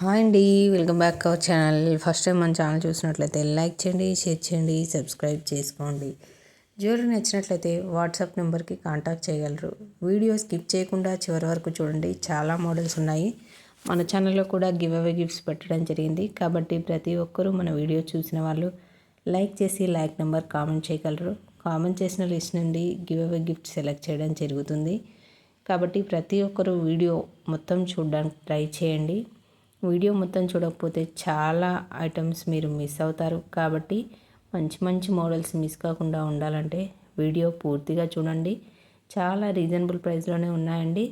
Hi అండి, welcome back our channel. First time మన channel చూసినట్లయితే లైక్ చేయండి, షేర్ చేయండి, సబ్స్క్రైబ్ చేసుకోండి. జ్యువెలరీ నచ్చినట్లయితే వాట్సాప్ నెంబర్కి కాంటాక్ట్ చేయగలరు. వీడియో స్కిప్ చేయకుండా చివరి వరకు చూడండి, చాలా మోడల్స్ ఉన్నాయి. మన ఛానల్లో కూడా గివ్ అవే గిఫ్ట్స్ పెట్టడం జరిగింది కాబట్టి ప్రతి ఒక్కరూ మన వీడియో చూసిన వాళ్ళు లైక్ చేసి లైక్ నెంబర్ కామెంట్ చేయగలరు. కామెంట్ చేసిన లిస్ట్ నుండి గివ్ అవే గిఫ్ట్ సెలెక్ట్ చేయడం జరుగుతుంది కాబట్టి ప్రతి ఒక్కరూ వీడియో మొత్తం చూడడానికి ట్రై చేయండి. వీడియో మొత్తం చూడకపోతే చాలా ఐటమ్స్ మీరు మిస్ అవుతారు కాబట్టి మంచి మంచి మోడల్స్ మిస్ కాకుండా ఉండాలంటే వీడియో పూర్తిగా చూడండి. చాలా రీజనబుల్ ప్రైస్లోనే ఉన్నాయండి.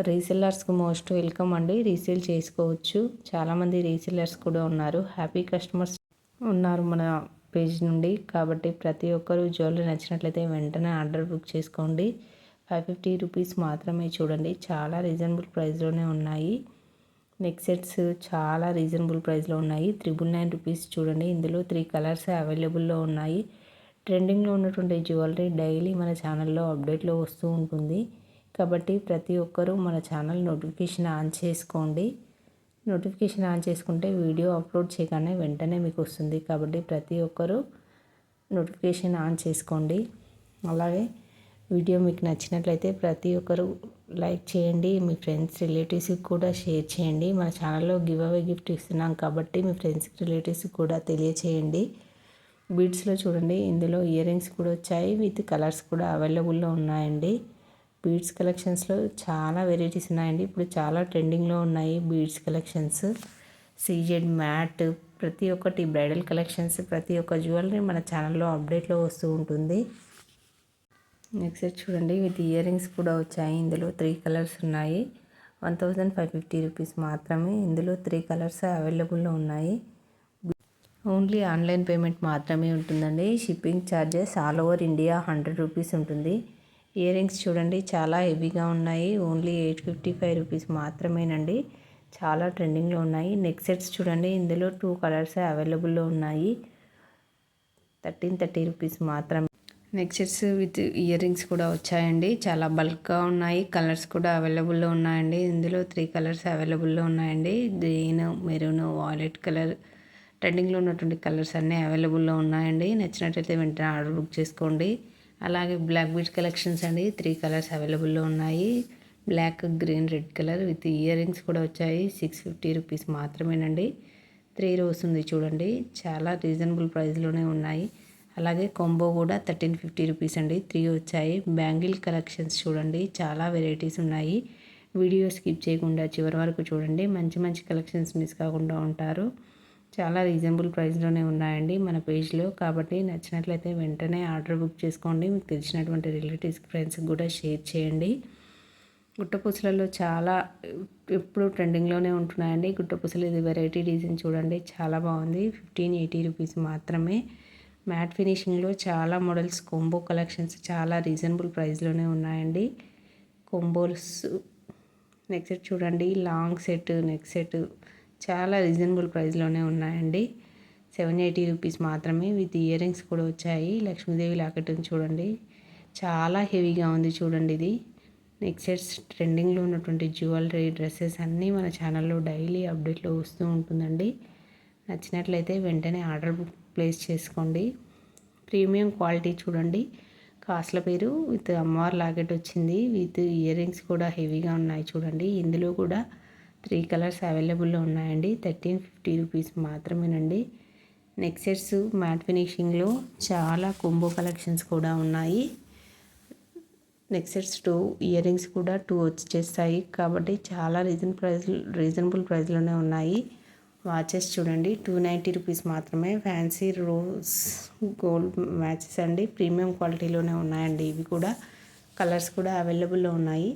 రీసెల్లర్స్కి మోస్ట్ వెల్కమ్ అండి. రీసేల్ చేసుకోవచ్చు. చాలామంది రీసెల్లర్స్ కూడా ఉన్నారు, హ్యాపీ కస్టమర్స్ ఉన్నారు మన పేజ్ నుండి. కాబట్టి ప్రతి ఒక్కరూ జ్యువెలరీ నచ్చినట్లయితే వెంటనే ఆర్డర్ బుక్ చేసుకోండి. 550 రూపీస్ మాత్రమే. చూడండి, చాలా రీజనబుల్ ప్రైస్లోనే ఉన్నాయి. నెక్ సెట్స్ చాలా రీజనబుల్ ప్రైస్లో ఉన్నాయి. 999 రూపీస్. చూడండి, ఇందులో 3 కలర్స్ అవైలబుల్లో ఉన్నాయి. ట్రెండింగ్లో ఉన్నటువంటి జ్యువెలరీ డైలీ మన ఛానల్లో అప్డేట్లో వస్తూ ఉంటుంది కాబట్టి ప్రతి ఒక్కరూ మన ఛానల్ నోటిఫికేషన్ ఆన్ చేసుకోండి. నోటిఫికేషన్ ఆన్ చేసుకుంటే వీడియో అప్లోడ్ చేయగానే వెంటనే మీకు వస్తుంది కాబట్టి ప్రతి ఒక్కరూ నోటిఫికేషన్ ఆన్ చేసుకోండి. అలాగే వీడియో మీకు నచ్చినట్లయితే ప్రతి ఒక్కరు లైక్ చేయండి, మీ ఫ్రెండ్స్ రిలేటివ్స్కి కూడా షేర్ చేయండి. మన ఛానల్లో గివ్ అవే గిఫ్ట్ ఇస్తున్నాం కాబట్టి మీ ఫ్రెండ్స్కి రిలేటివ్స్కి కూడా తెలియచేయండి. బీడ్స్లో చూడండి, ఇందులో ఇయర్ రింగ్స్ కూడా వచ్చాయి, విత్ కలర్స్ కూడా అవైలబుల్లో ఉన్నాయండి. బీడ్స్ కలెక్షన్స్లో చాలా వెరైటీస్ ఉన్నాయండి. ఇప్పుడు చాలా ట్రెండింగ్లో ఉన్నాయి బీడ్స్ కలెక్షన్స్. సీజెడ్ మ్యాట్ ప్రతి ఒక్కటి బ్రైడల్ కలెక్షన్స్, ప్రతి ఒక్క జ్యువెలరీ మన ఛానల్లో అప్డేట్లో వస్తూ ఉంటుంది. నెక్స్ట్ చూడండి, విత్ ఇయర్ రింగ్స్ కూడా వచ్చాయి. ఇందులో 3 కలర్స్ ఉన్నాయి. 1550 రూపీస్ మాత్రమే. ఇందులో 3 కలర్స్ అవైలబుల్లో ఉన్నాయి. ఓన్లీ ఆన్లైన్ పేమెంట్ మాత్రమే ఉంటుందండి. Shipping charges all over India 100 rupees ఉంటుంది. ఇయర్ రింగ్స్ చూడండి, చాలా హెవీగా ఉన్నాయి. ఓన్లీ 855 రూపీస్ మాత్రమేనండి. చాలా ట్రెండింగ్లో ఉన్నాయి. నెక్ సెట్స్ చూడండి, ఇందులో 2 కలర్స్ అవైలబుల్లో ఉన్నాయి. 1330 రూపీస్ మాత్రమే. Neck sets with earrings కూడా వచ్చాయండి. చాలా బల్క్గా ఉన్నాయి. కలర్స్ కూడా అవైలబుల్లో ఉన్నాయండి. ఇందులో 3 కలర్స్ అవైలబుల్లో ఉన్నాయండి. గ్రీన్, మెరూన్, వాయిలెట్ కలర్, ట్రెండింగ్లో ఉన్నటువంటి కలర్స్ అన్నీ అవైలబుల్లో ఉన్నాయండి. నచ్చినట్లయితే వెంటనే ఆర్డర్ బుక్ చేసుకోండి. అలాగే బ్లాక్ బీడ్ కలెక్షన్స్ అండి, 3 కలర్స్ అవైలబుల్లో ఉన్నాయి. Black, green, red colour with earrings కూడా వచ్చాయి. 650 రూపీస్ మాత్రమేనండి. 3 రోస్ ఉంది చూడండి, చాలా రీజనబుల్ ప్రైస్లోనే ఉన్నాయి. అలాగే కొంబో కూడా 1350 రూపీస్ అండి. 3 వచ్చాయి. బ్యాంగిల్ కలెక్షన్స్ చూడండి, చాలా వెరైటీస్ ఉన్నాయి. వీడియో స్కిప్ చేయకుండా చివరి వరకు చూడండి, మంచి మంచి కలెక్షన్స్ మిస్ కాకుండా ఉంటారు. చాలా రీజనబుల్ ప్రైస్లోనే ఉన్నాయండి మన పేజ్లో కాబట్టి నచ్చినట్లయితే వెంటనే ఆర్డర్ బుక్ చేసుకోండి. మీకు తెలిసినటువంటి రిలేటివ్స్కి, ఫ్రెండ్స్కి కూడా షేర్ చేయండి. గుట్టపూసలలో చాలా ఎప్పుడు ట్రెండింగ్లోనే ఉంటున్నాయండి. గుట్టపూసలు ఇది వెరైటీ డిజైన్ చూడండి, చాలా బాగుంది. 1580 రూపీస్ మాత్రమే. మ్యాట్ ఫినిషింగ్లో చాలా మోడల్స్, కొంబో కలెక్షన్స్ చాలా రీజనబుల్ ప్రైస్లోనే ఉన్నాయండి. కొంబోస్ నెక్ సెట్ చూడండి, లాంగ్ సెట్, నెక్ సెట్ చాలా రీజనబుల్ ప్రైస్లోనే ఉన్నాయండి. 780 రూపీస్ మాత్రమే. విత్ ఇయర్ రింగ్స్ కూడా వచ్చాయి. లక్ష్మీదేవి లాకెట్ చూడండి, చాలా హెవీగా ఉంది చూడండి. ఇది నెక్ సెట్స్ ట్రెండింగ్లో ఉన్నటువంటి జ్యువెలరీ, డ్రెస్సెస్ అన్నీ మన ఛానల్లో డైలీ అప్డేట్లో వస్తూ ఉంటుందండి. నచ్చినట్లయితే వెంటనే ఆర్డర్ బుక్ ప్లేస్ చేసుకోండి. ప్రీమియం క్వాలిటీ చూడండి, కాస్ట్ల పేరు విత్ అమ్మవారి లాకెట్ వచ్చింది. విత్ ఇయర్ రింగ్స్ కూడా హెవీగా ఉన్నాయి చూడండి. ఇందులో కూడా 3 కలర్స్ అవైలబుల్లో ఉన్నాయండి. 1350 రూపీస్ మాత్రమేనండి. నెక్ సెట్స్ మ్యాట్ ఫినిషింగ్లో చాలా కొంబో కలెక్షన్స్ కూడా ఉన్నాయి. నెక్ సెట్స్ 2, ఇయర్ రింగ్స్ కూడా 2 వచ్చేస్తాయి కాబట్టి చాలా రీజనబుల్ ప్రైస్లోనే ఉన్నాయి. వాచెస్ చూడండి, 290 రూపీస్ మాత్రమే. ఫ్యాన్సీ రోజ్ గోల్డ్ మ్యాచెస్ అండి, ప్రీమియం క్వాలిటీలోనే ఉన్నాయండి. ఇవి కూడా కలర్స్ కూడా అవైలబుల్లో ఉన్నాయి.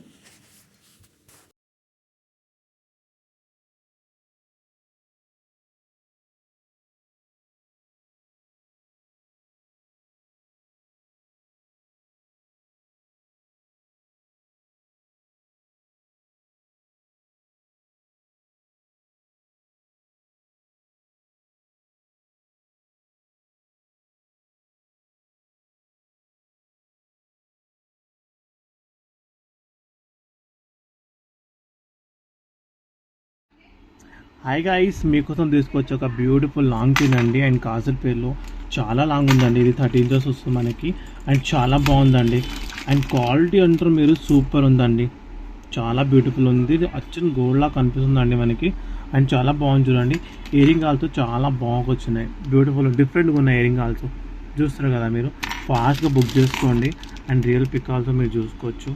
హాయ్ గైస్, మీకోసం తీసుకొచ్చి ఒక బ్యూటిఫుల్ లాంగ్ చైన్ అండి. అండ్ కాజల్ పేర్లో చాలా లాంగ్ ఉందండి. ఇది 13 ఇంచెస్ వస్తుంది మనకి. అండ్ చాలా బాగుందండి. అండ్ క్వాలిటీ అంటారు మీరు, సూపర్ ఉందండి. చాలా బ్యూటిఫుల్ ఉంది. ఇది అచ్చన్ గోల్డ్లా కనిపిస్తుందండి మనకి. అండ్ చాలా బాగుంది చూడండి. ఇయరింగ్ ఆల్తో చాలా బాగా వచ్చినాయి. బ్యూటిఫుల్ డిఫరెంట్గా ఉన్నాయి ఇయరింగ్ ఆల్తో. చూస్తారు కదా మీరు, ఫాస్ట్గా బుక్ చేసుకోండి. అండ్ రియల్ పిక్ ఆల్తో మీరు చూసుకోవచ్చు.